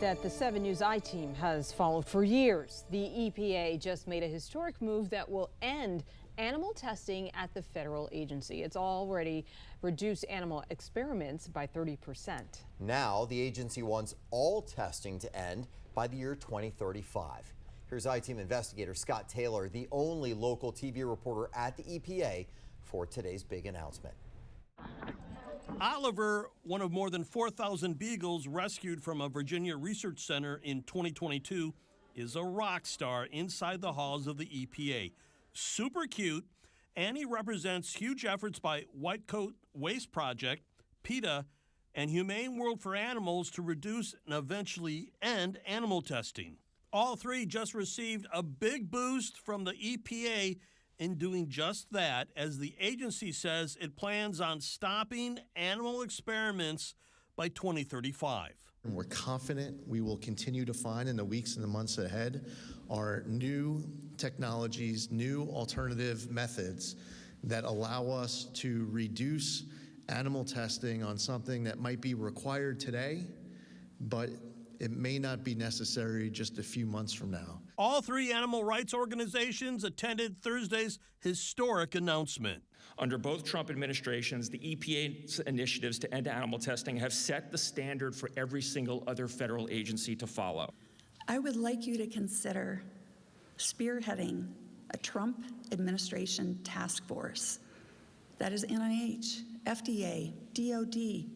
that the 7 News I-team has followed for years. The EPA just made a historic move that will end animal testing at the federal agency. It's already reduced animal experiments by 30%. Now the agency wants all testing to end by the year 2035. Here's I-team investigator Scott Taylor, the only local TV reporter at the EPA, for today's big announcement. Oliver, one of more than 4,000 beagles rescued from a Virginia research center in 2022, is a rock star inside the halls of the EPA. Super cute, and he represents huge efforts by White Coat Waste Project, PETA, and Humane World for Animals to reduce and eventually end animal testing. All three just received a big boost from the EPA in doing just that, as the agency says it plans on stopping animal experiments by 2035. And we're confident we will continue to find in the weeks and the months ahead are new technologies, new alternative methods that allow us to reduce animal testing on something that might be required today, but it may not be necessary just a few months from now. All three animal rights organizations attended Thursday's historic announcement. Under both Trump administrations, the EPA's initiatives to end animal testing have set the standard for every single other federal agency to follow. I would like you to consider spearheading a Trump administration task force that is NIH, FDA, DOD,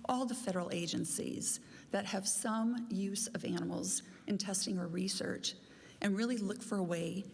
all the federal agencies that have some use of animals in testing or research, and really look for a way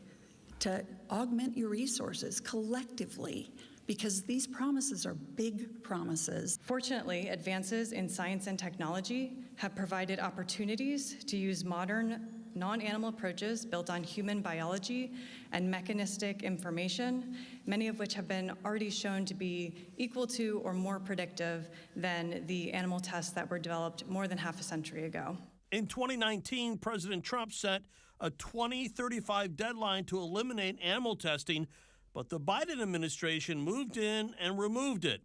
to augment your resources collectively, because these promises are big promises. Fortunately, advances in science and technology have provided opportunities to use modern non-animal approaches built on human biology and mechanistic information, many of which have been already shown to be equal to or more predictive than the animal tests that were developed more than half a century ago. In 2019, President Trump set a 2035 deadline to eliminate animal testing, but the Biden administration moved in and removed it.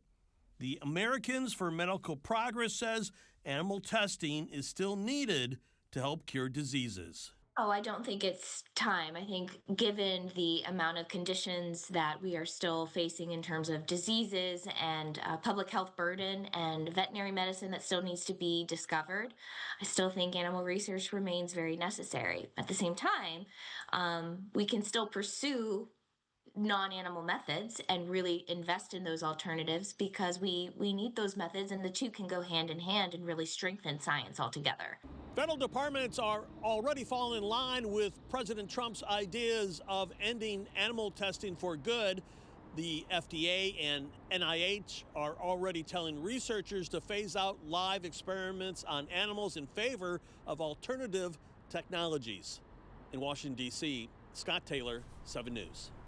The Americans for Medical Progress says animal testing is still needed to help cure diseases. Oh, I don't think it's time. I think given the amount of conditions that we are still facing in terms of diseases and public health burden and veterinary medicine that still needs to be discovered, I still think animal research remains very necessary. At the same time, we can still pursue non-animal methods and really invest in those alternatives, because we need those methods, and the two can go hand in hand and really strengthen science altogether. Federal departments are already falling in line with President Trump's ideas of ending animal testing for good. The FDA and NIH are already telling researchers to phase out live experiments on animals in favor of alternative technologies. In Washington, D.C., Scott Taylor, 7 News.